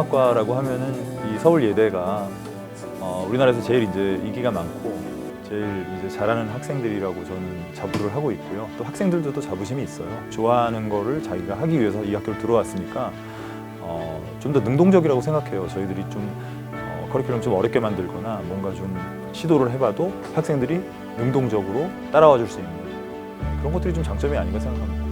음악과라고 하면은 이 서울 예대가 우리나라에서 제일 이제 인기가 많고 제일 이제 잘하는 학생들이라고 저는 자부를 하고 있고요. 또 학생들도 또 자부심이 있어요. 좋아하는 거를 자기가 하기 위해서 이 학교를 들어왔으니까 좀 더 능동적이라고 생각해요. 저희들이 좀 커리큘럼 좀 어렵게 만들거나 뭔가 좀 시도를 해봐도 학생들이 능동적으로 따라와 줄 수 있는 그런 것들이 좀 장점이 아닌가 생각합니다.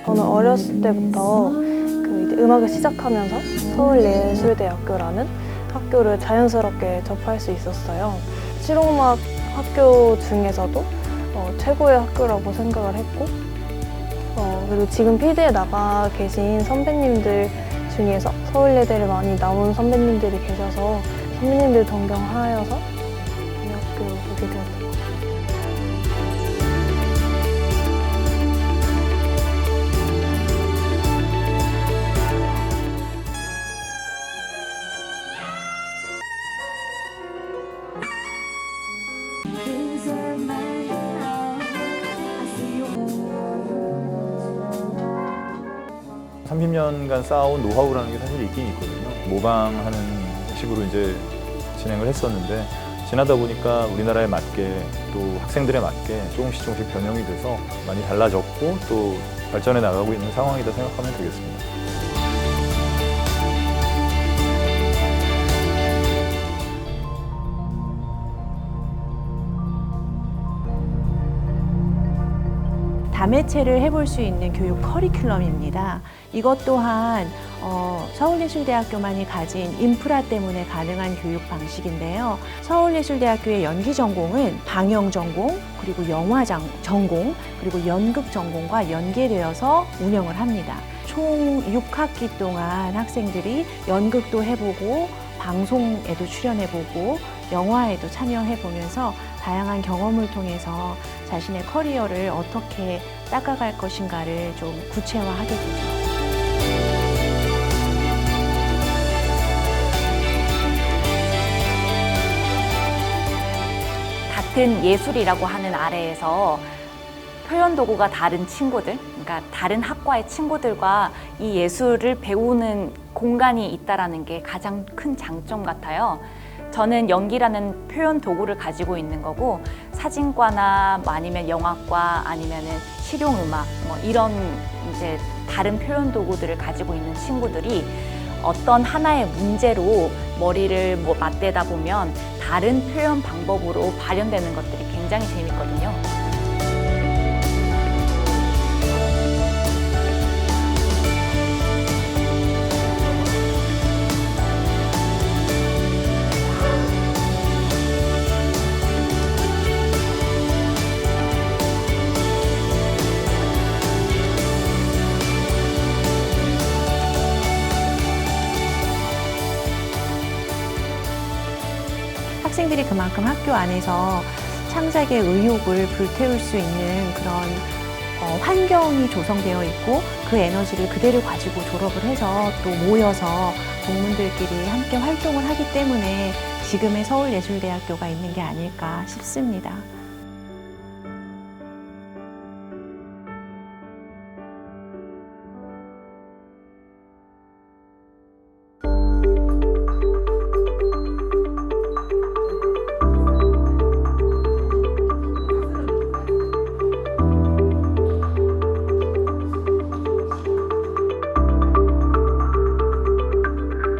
저는 어렸을 때부터 이제 음악을 시작하면서 서울예술대학교라는 학교를 자연스럽게 접할 수 있었어요. 실용음악 학교 중에서도 최고의 학교라고 생각을 했고 그리고 지금 필드에 나가 계신 선배님들 중에서 서울예대를 많이 나온 선배님들이 계셔서 선배님들 존경하여서 이 학교를 오게 되었던 것 같아요. 음. 30년간 쌓아온 노하우라는 게 사실 있긴 있거든요. 모방하는 식으로 이제 진행을 했었는데 지나다 보니까 우리나라에 맞게 또 학생들에 맞게 조금씩 변형이 돼서 많이 달라졌고 또 발전해 나가고 있는 상황이다 생각하면 되겠습니다. 다매체를 해볼 수 있는 교육 커리큘럼입니다. 이것 또한 서울예술대학교만이 가진 인프라 때문에 가능한 교육 방식인데요. 서울예술대학교의 연기전공은 방영전공, 그리고 영화전공, 그리고 연극전공과 연계되어서 운영을 합니다. 총 6학기 동안 학생들이 연극도 해보고 방송에도 출연해보고 영화에도 참여해보면서 다양한 경험을 통해서 자신의 커리어를 어떻게 닦아갈 것인가를 좀 구체화하게 되죠. 같은 예술이라고 하는 아래에서 표현 도구가 다른 친구들, 그러니까 다른 학과의 친구들과 이 예술을 배우는 공간이 있다는 게 가장 큰 장점 같아요. 저는 연기라는 표현 도구를 가지고 있는 거고 사진과나 아니면 영화과 아니면은 실용음악 이런 이제 다른 표현 도구들을 가지고 있는 친구들이 어떤 하나의 문제로 머리를 맞대다 보면 다른 표현 방법으로 발현되는 것들이 굉장히 재밌거든요. 학생들이 그만큼 학교 안에서 창작의 의욕을 불태울 수 있는 그런 환경이 조성되어 있고 그 에너지를 그대로 가지고 졸업을 해서 또 모여서 동문들끼리 함께 활동을 하기 때문에 지금의 서울예술대학교가 있는 게 아닐까 싶습니다.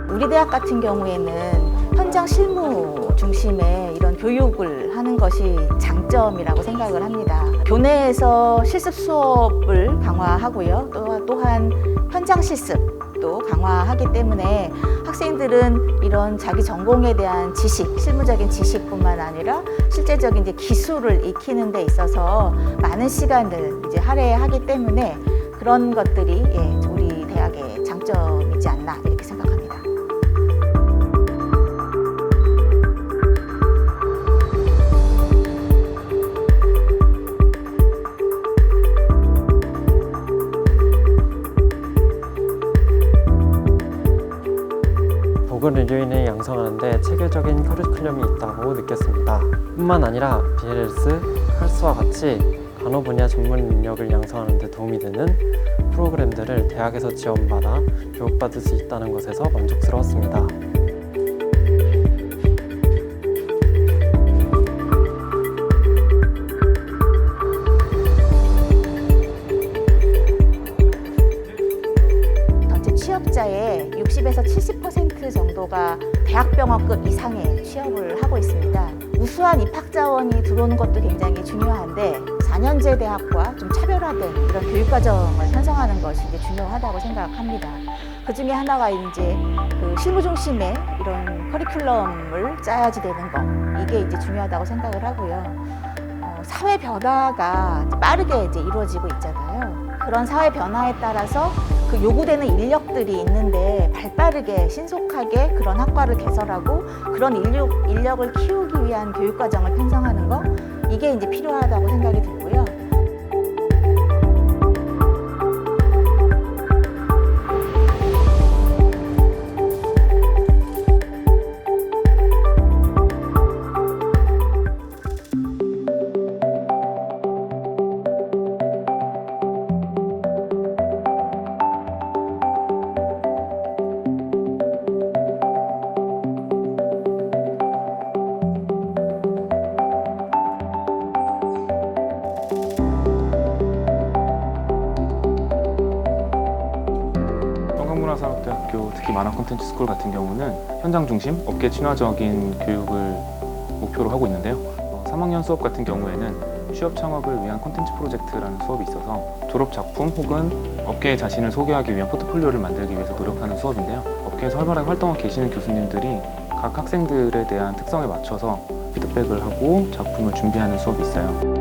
우리 대학 같은 경우에는 현장 실무 중심의 이런 교육을 하는 것이 장점이라고 생각을 합니다. 교내에서 실습 수업을 강화하고요. 또한 현장 실습도 강화하기 때문에 학생들은 이런 자기 전공에 대한 지식, 실무적인 지식뿐만 아니라 실제적인 이제 기술을 익히는 데 있어서 많은 시간을 이제 할애하기 때문에 그런 것들이 우리 대학의 장점이지 않나 이렇게 생각합니다. 보건의료인을 양성하는 데 체계적인 커리큘럼이 있다고 느꼈습니다. 뿐만 아니라 BLS, 컬스와 같이 단어 분야 전문 인력을 양성하는 데 도움이 되는 프로그램들을 대학에서 지원받아 교육받을 수 있다는 것에서 만족스러웠습니다. 전체 취업자의 60에서 70% 정도가 대학병원급 이상의 취업을 하고 있습니다. 우수한 입학 자원이 들어오는 것도 굉장히 중요한데 4년제 대학과 좀 차별화된 이런 교육과정을 편성하는 것이 이제 중요하다고 생각합니다. 그 중에 하나가 이제 그 실무 중심의 이런 커리큘럼을 짜야지 되는 거, 이게 이제 중요하다고 생각을 하고요. 사회 변화가 이제 빠르게 이제 이루어지고 있잖아요. 그런 사회 변화에 따라서 그 요구되는 인력들이 있는데 발빠르게 신속하게 그런 학과를 개설하고 그런 인력을 키우기 위한 교육과정을 편성하는 거, 이게 이제 필요하다고 생각이 들고요. 한강문화산업대학교 특히 만화 콘텐츠 스쿨 같은 경우는 현장 중심, 업계 친화적인 교육을 목표로 하고 있는데요. 3학년 수업 같은 경우에는 취업 창업을 위한 콘텐츠 프로젝트라는 수업이 있어서 졸업 작품 혹은 업계에 자신을 소개하기 위한 포트폴리오를 만들기 위해서 노력하는 수업인데요. 업계에서 활발하게 활동하고 계시는 교수님들이 각 학생들에 대한 특성에 맞춰서 피드백을 하고 작품을 준비하는 수업이 있어요.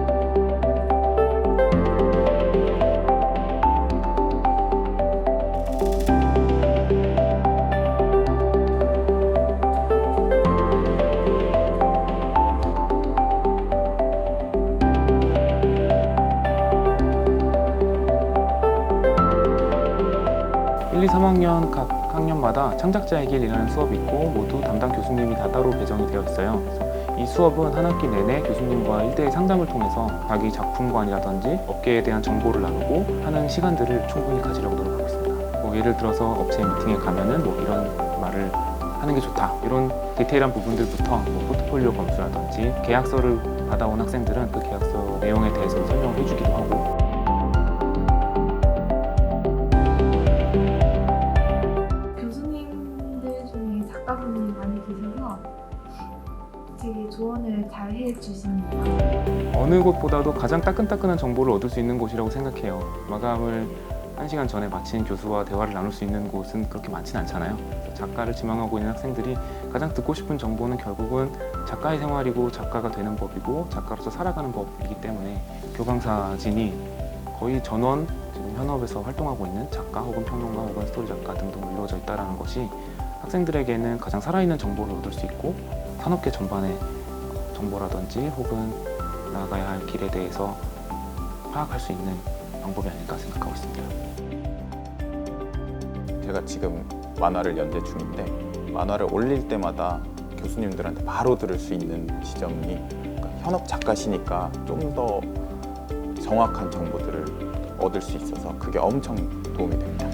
1, 2, 3학년 각 학년마다 창작자의 길이라는 수업이 있고 모두 담당 교수님이 다 따로 배정이 되어 있어요. 그래서 이 수업은 한 학기 내내 교수님과 1대1 상담을 통해서 자기 작품관이라든지 업계에 대한 정보를 나누고 하는 시간들을 충분히 가지려고 노력하고 있습니다. 뭐 예를 들어서 업체 미팅에 가면은 뭐 이런 말을 하는 게 좋다, 이런 디테일한 부분들부터 뭐 포트폴리오 검수라든지 계약서를 받아온 학생들은 그 계약서 내용에 대해서 설명을 해주기도 하고. 작가분이 많이 계셔서 되게 조언을 잘 해주십니다. 어느 곳보다도 가장 따끈따끈한 정보를 얻을 수 있는 곳이라고 생각해요. 마감을 1시간 전에 마친 교수와 대화를 나눌 수 있는 곳은 그렇게 많진 않잖아요. 작가를 지망하고 있는 학생들이 가장 듣고 싶은 정보는 결국은 작가의 생활이고 작가가 되는 법이고 작가로서 살아가는 법이기 때문에 교강사진이 거의 전원 지금 현업에서 활동하고 있는 작가 혹은 평론가 혹은 스토리 작가 등등으로 이루어져 있다는 것이 학생들에게는 가장 살아있는 정보를 얻을 수 있고 산업계 전반의 정보라든지 혹은 나아가야 할 길에 대해서 파악할 수 있는 방법이 아닐까 생각하고 있습니다. 제가 지금 만화를 연재 중인데 만화를 올릴 때마다 교수님들한테 바로 들을 수 있는 지점이 그러니까 현업 작가시니까 좀 더 정확한 정보들을 얻을 수 있어서 그게 엄청 도움이 됩니다.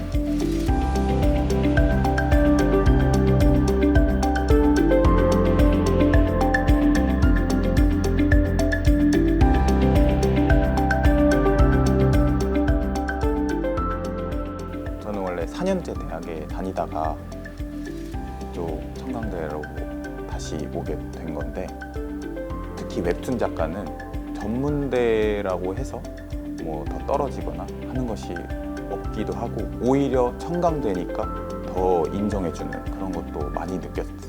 저는 원래 4년제 대학에 다니다가 이쪽 청강대로 다시 오게 된 건데 특히 웹툰 작가는 전문대라고 해서 뭐 더 떨어지거나 하는 것이 없기도 하고 오히려 청강대니까 더 인정해주는 그런 것도 많이 느꼈었다.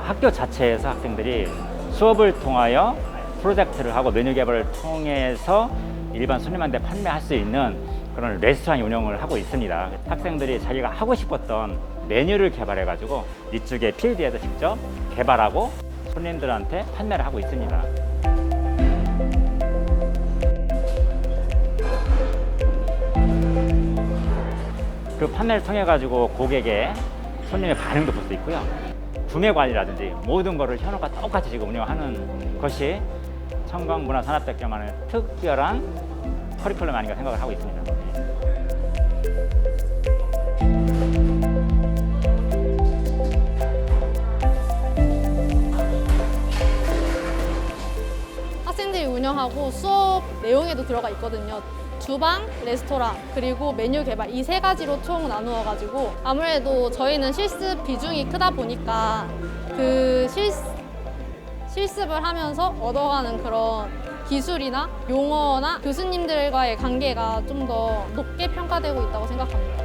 학교 자체에서 학생들이 수업을 통하여 프로젝트를 하고 메뉴 개발을 통해서 일반 손님한테 판매할 수 있는 그런 레스토랑 운영을 하고 있습니다. 학생들이 자기가 하고 싶었던 메뉴를 개발해가지고 이쪽에 필드에서 직접 개발하고 손님들한테 판매를 하고 있습니다. 그 판매를 통해 가지고 고객의 손님의 반응도 볼 수 있고요. 구매 관리라든지 모든 거를 현업과 똑같이 지금 운영하는 것이 청강문화산업대학교만의 특별한 커리큘럼 아닌가 생각을 하고 있습니다. 학생들이 운영하고 수업 내용에도 들어가 있거든요. 주방, 레스토랑, 그리고 메뉴 개발 이 세 가지로 총 나누어 가지고 아무래도 저희는 실습 비중이 크다 보니까 그 실습을 하면서 얻어가는 그런 기술이나 용어나 교수님들과의 관계가 좀 더 높게 평가되고 있다고 생각합니다.